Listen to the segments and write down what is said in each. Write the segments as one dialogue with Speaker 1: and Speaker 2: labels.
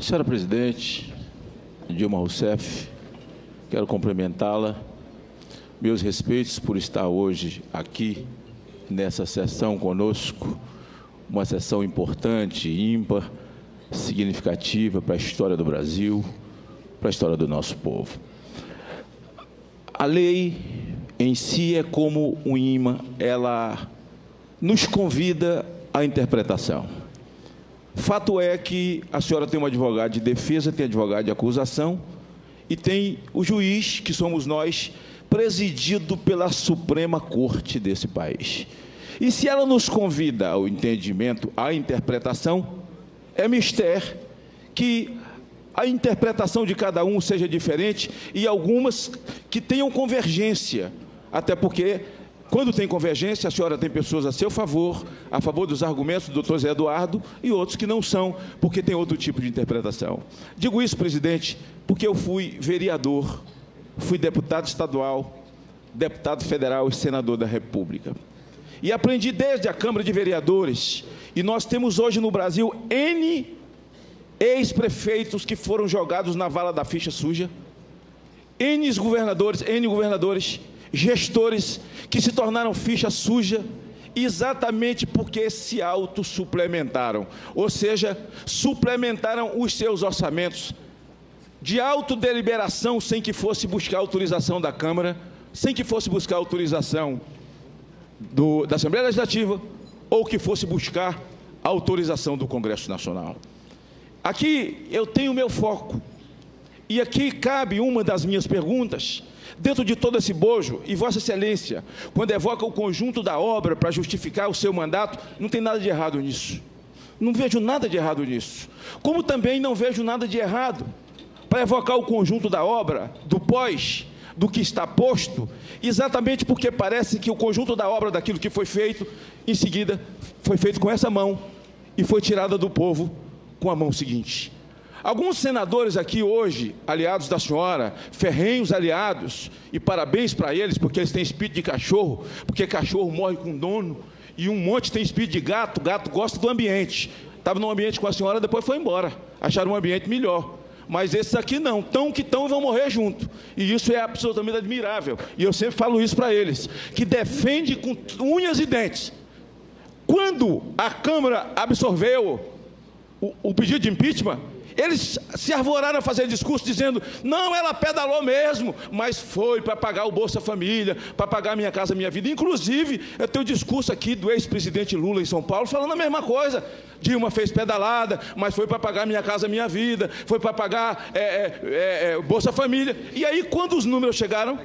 Speaker 1: Senhora Presidente, Dilma Rousseff, quero cumprimentá-la. Meus respeitos por estar hoje aqui nessa sessão conosco, uma sessão importante, ímpar, significativa para a história do Brasil, para a história do nosso povo. A lei em si é como um imã, ela nos convida à interpretação. Fato é que a senhora tem um advogado de defesa, tem advogado de acusação e tem o juiz, que somos nós, presidido pela Suprema Corte desse país. E se ela nos convida ao entendimento, à interpretação, é mister que a interpretação de cada um seja diferente e algumas que tenham convergência, até porque, quando tem convergência, a senhora tem pessoas a seu favor, a favor dos argumentos do doutor Zé Eduardo, e outros que não são, porque tem outro tipo de interpretação. Digo isso, presidente, porque eu fui vereador, fui deputado estadual, deputado federal e senador da República. E aprendi desde a Câmara de Vereadores, e nós temos hoje no Brasil N ex-prefeitos que foram jogados na vala da ficha suja, N governadores, gestores que se tornaram ficha suja exatamente porque se autossuplementaram, ou seja, suplementaram os seus orçamentos de autodeliberação sem que fosse buscar autorização da Câmara, sem que fosse buscar autorização da Assembleia Legislativa ou que fosse buscar a autorização do Congresso Nacional. Aqui eu tenho o meu foco e aqui cabe uma das minhas perguntas. Dentro de todo esse bojo, e Vossa Excelência, quando evoca o conjunto da obra para justificar o seu mandato, não tem nada de errado nisso. Não vejo nada de errado nisso. Como também não vejo nada de errado para evocar o conjunto da obra, do pós, do que está posto, exatamente porque parece que o conjunto da obra daquilo que foi feito, em seguida, foi feito com essa mão e foi tirada do povo com a mão seguinte. Alguns senadores aqui hoje, aliados da senhora, ferrenhos aliados, e parabéns para eles, porque eles têm espírito de cachorro, porque cachorro morre com dono, e um monte tem espírito de gato, gato gosta do ambiente. Estava num ambiente com a senhora, depois foi embora, acharam um ambiente melhor. Mas esses aqui não, tão que tão e vão morrer junto. E isso é absolutamente admirável. E eu sempre falo isso para eles, que defende com unhas e dentes. Quando a Câmara absorveu o pedido de impeachment, eles se arvoraram a fazer discurso dizendo, não, ela pedalou mesmo, mas foi para pagar o Bolsa Família, para pagar Minha Casa Minha Vida. Inclusive, eu tenho o discurso aqui do ex-presidente Lula em São Paulo, falando a mesma coisa. Dilma fez pedalada, mas foi para pagar Minha Casa Minha Vida, foi para pagar Bolsa Família. E aí, quando os números chegaram,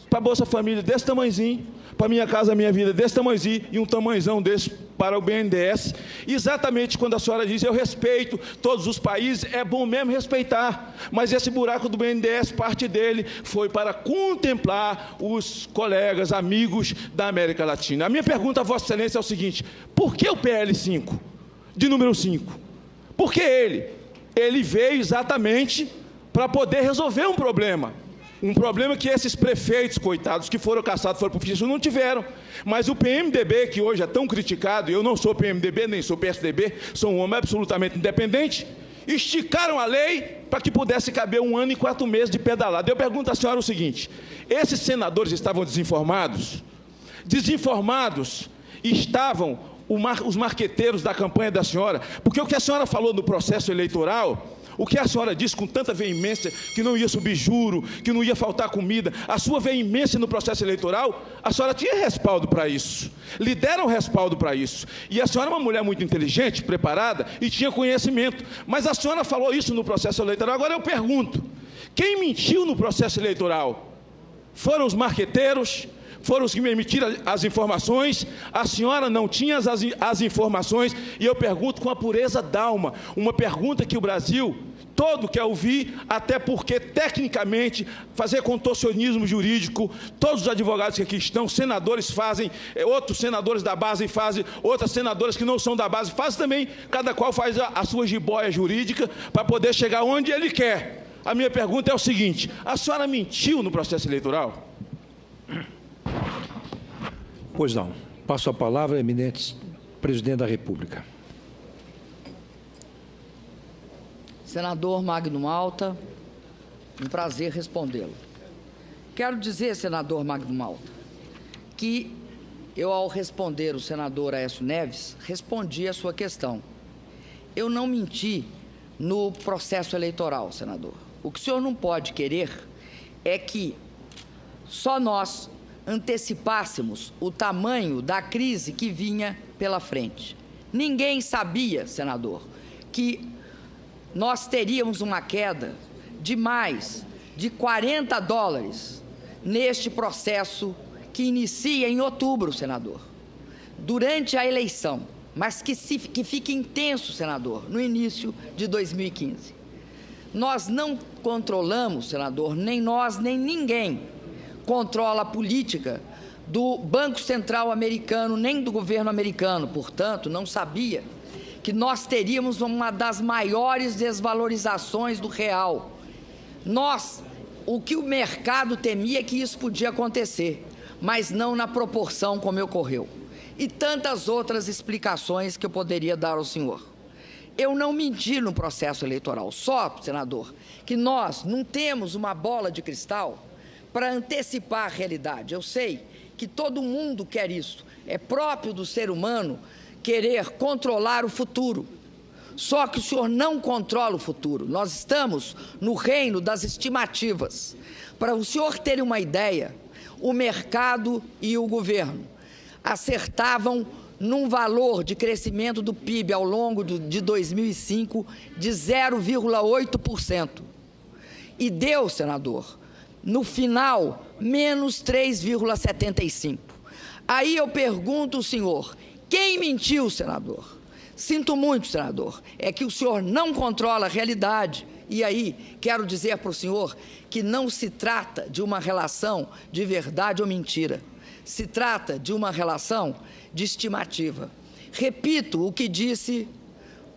Speaker 1: para Bolsa Família desse tamanhozinho, para Minha Casa Minha Vida desse tamanhozinho e um tamanhozão desse para o BNDES, exatamente quando a senhora diz, eu respeito todos os países, é bom mesmo respeitar, mas esse buraco do BNDES, parte dele foi para contemplar os colegas, amigos da América Latina. A minha pergunta a Vossa Excelência é o seguinte, por que o PL5, de número 5? Por que ele? Ele veio exatamente para poder resolver um problema que esses prefeitos, coitados, que foram caçados, foram para o fisco, não tiveram. Mas o PMDB, que hoje é tão criticado, eu não sou PMDB, nem sou PSDB, sou um homem absolutamente independente, esticaram a lei para que pudesse caber 1 ano e 4 meses de pedalada. Eu pergunto à senhora o seguinte, esses senadores estavam desinformados? Desinformados estavam os marqueteiros da campanha da senhora, porque o que a senhora falou no processo eleitoral, o que a senhora disse com tanta veemência, que não ia subir juro, que não ia faltar comida, a sua veemência no processo eleitoral, a senhora tinha respaldo para isso, lhe deram respaldo para isso, e a senhora é uma mulher muito inteligente, preparada, e tinha conhecimento, mas a senhora falou isso no processo eleitoral. Agora eu pergunto, quem mentiu no processo eleitoral? Foram os marqueteiros? Foram os que me emitiram as informações, a senhora não tinha as informações, e eu pergunto com a pureza d'alma, uma pergunta que o Brasil todo quer ouvir, até porque, tecnicamente, fazer contorcionismo jurídico, todos os advogados que aqui estão, senadores fazem, outros senadores da base fazem, outras senadoras que não são da base fazem também, cada qual faz a sua jiboia jurídica para poder chegar onde ele quer. A minha pergunta é o seguinte, a senhora mentiu no processo eleitoral?
Speaker 2: Pois não. Passo a palavra ao eminente presidente da República.
Speaker 3: Senador Magno Malta, um prazer respondê-lo. Quero dizer, senador Magno Malta, que eu, ao responder o senador Aécio Neves, respondi a sua questão. Eu não menti no processo eleitoral, senador. O que o senhor não pode querer é que só nós antecipássemos o tamanho da crise que vinha pela frente. Ninguém sabia, senador, que nós teríamos uma queda de mais de $40 neste processo que inicia em outubro, senador, durante a eleição, mas que fique intenso, senador, no início de 2015. Nós não controlamos, senador, nem nós, nem ninguém controla a política do Banco Central americano, nem do governo americano. Portanto, não sabia que nós teríamos uma das maiores desvalorizações do real. O que o mercado temia é que isso podia acontecer, mas não na proporção como ocorreu. E tantas outras explicações que eu poderia dar ao senhor. Eu não menti no processo eleitoral, só, senador, que nós não temos uma bola de cristal para antecipar a realidade. Eu sei que todo mundo quer isso. É próprio do ser humano querer controlar o futuro. Só que o senhor não controla o futuro. Nós estamos no reino das estimativas. Para o senhor ter uma ideia, o mercado e o governo acertavam num valor de crescimento do PIB ao longo de 2005 de 0,8%. E deu, senador, no final, menos 3,75%. Aí eu pergunto ao senhor, quem mentiu, senador? Sinto muito, senador, é que o senhor não controla a realidade. E aí, quero dizer para o senhor que não se trata de uma relação de verdade ou mentira. Se trata de uma relação de estimativa. Repito o que disse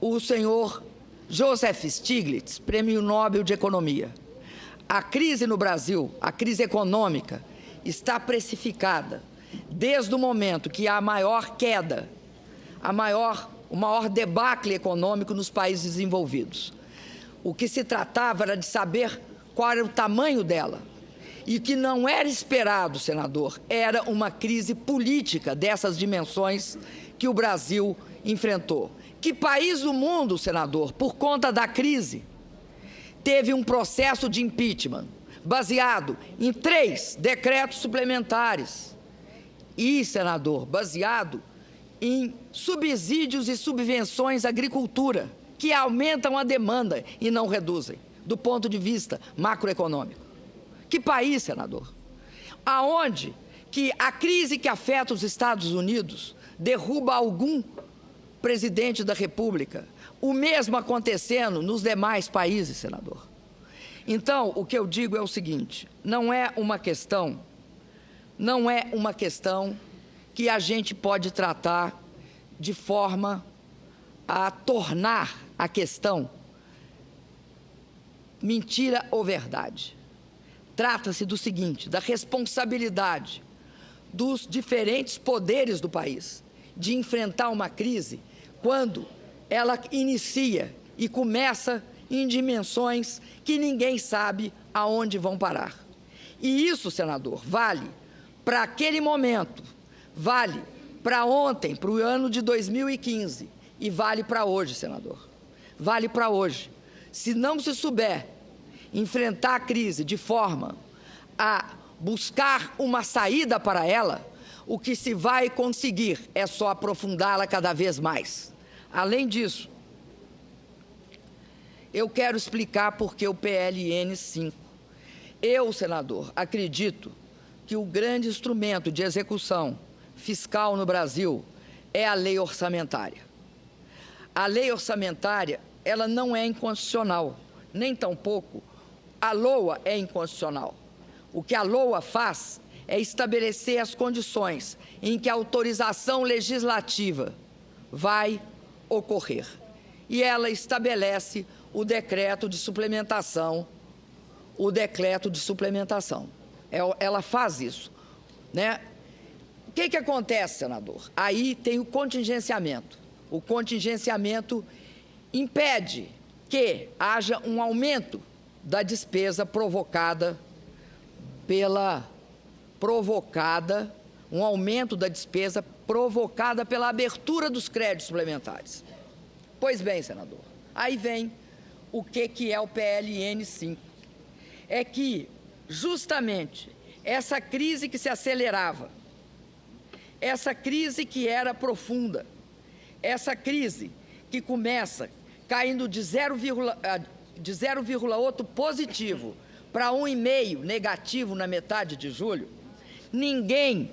Speaker 3: o senhor Joseph Stiglitz, Prêmio Nobel de Economia. A crise no Brasil, a crise econômica, está precificada desde o momento que há a maior queda, o maior debacle econômico nos países desenvolvidos. O que se tratava era de saber qual era o tamanho dela. E o que não era esperado, senador, era uma crise política dessas dimensões que o Brasil enfrentou. Que país do mundo, senador, por conta da crise, teve um processo de impeachment baseado em 3 decretos suplementares e, senador, baseado em subsídios e subvenções à agricultura, que aumentam a demanda e não reduzem, do ponto de vista macroeconômico? Que país, senador? Aonde que a crise que afeta os Estados Unidos derruba algum presidente da República, o mesmo acontecendo nos demais países, senador? Então, o que eu digo é o seguinte, não é uma questão que a gente pode tratar de forma a tornar a questão mentira ou verdade. Trata-se do seguinte, da responsabilidade dos diferentes poderes do país de enfrentar uma crise quando ela inicia e começa em dimensões que ninguém sabe aonde vão parar. E isso, senador, vale para aquele momento, vale para ontem, para o ano de 2015 e vale para hoje, senador. Vale para hoje. Se não se souber enfrentar a crise de forma a buscar uma saída para ela, o que se vai conseguir é só aprofundá-la cada vez mais. Além disso, eu quero explicar por que o PLN 5. Eu, senador, acredito que o grande instrumento de execução fiscal no Brasil é a lei orçamentária. A lei orçamentária, ela não é inconstitucional, nem tampouco a LOA é inconstitucional. O que a LOA faz é estabelecer as condições em que a autorização legislativa vai ocorrer. E ela estabelece o decreto de suplementação. Ela faz isso, né? O que acontece, senador? Aí tem o contingenciamento. O contingenciamento impede que haja um aumento da despesa um aumento da despesa provocada pela abertura dos créditos suplementares. Pois bem, senador, aí vem o que é o PLN 5. É que, justamente, essa crise que se acelerava, essa crise que era profunda, essa crise que começa caindo de 0,8 positivo para 1,5 negativo na metade de julho, ninguém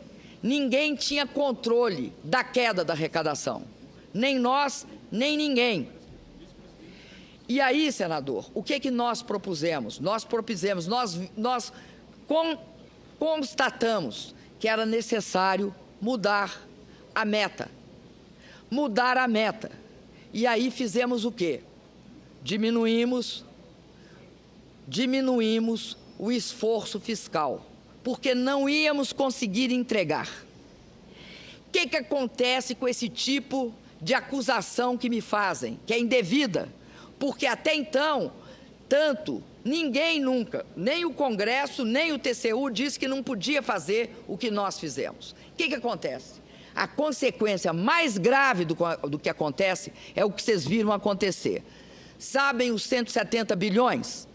Speaker 3: tinha controle da queda da arrecadação. Nem nós, nem ninguém. E aí, senador, o que nós propusemos? Nós constatamos que era necessário mudar a meta. Mudar a meta. E aí fizemos o quê? Diminuímos o esforço fiscal, porque não íamos conseguir entregar. O que acontece com esse tipo de acusação que me fazem, que é indevida? Porque até então, ninguém nunca, nem o Congresso, nem o TCU, disse que não podia fazer o que nós fizemos. O que acontece? A consequência mais grave do que acontece é o que vocês viram acontecer. Sabem os 170 bilhões?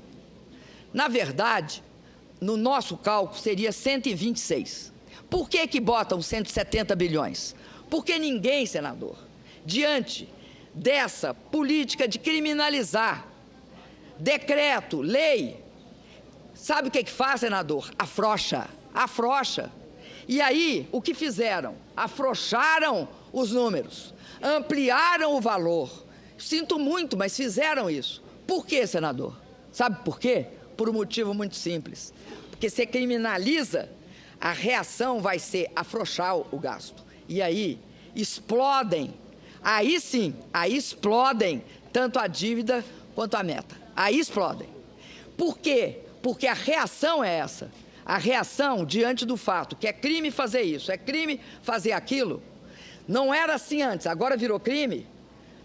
Speaker 3: Na verdade, no nosso cálculo, seria 126. Por que botam 170 bilhões? Porque ninguém, senador, diante dessa política de criminalizar, decreto, lei, sabe o que faz, senador? Afrouxa. E aí, o que fizeram? Afrouxaram os números, ampliaram o valor. Sinto muito, mas fizeram isso. Por quê, senador? Sabe por quê? Por um motivo muito simples. Porque se criminaliza, a reação vai ser afrouxar o gasto. E aí, explodem. Aí sim, aí explodem tanto a dívida quanto a meta. Aí explodem. Por quê? Porque a reação é essa. A reação diante do fato que é crime fazer isso, é crime fazer aquilo. Não era assim antes, agora virou crime.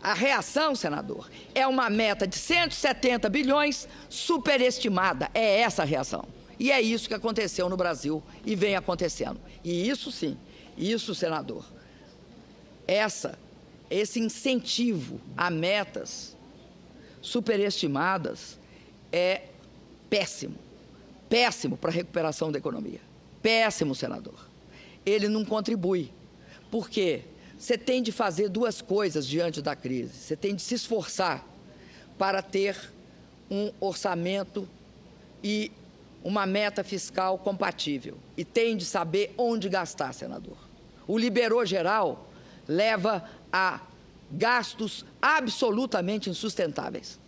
Speaker 3: A reação, senador, é uma meta de 170 bilhões superestimada. É essa a reação. E é isso que aconteceu no Brasil e vem acontecendo. E isso sim, isso, senador, esse incentivo a metas superestimadas é péssimo. Péssimo para a recuperação da economia. Péssimo, senador. Ele não contribui. Por quê? Você tem de fazer duas coisas diante da crise. Você tem de se esforçar para ter um orçamento e uma meta fiscal compatível. E tem de saber onde gastar, senador. O liberou geral leva a gastos absolutamente insustentáveis.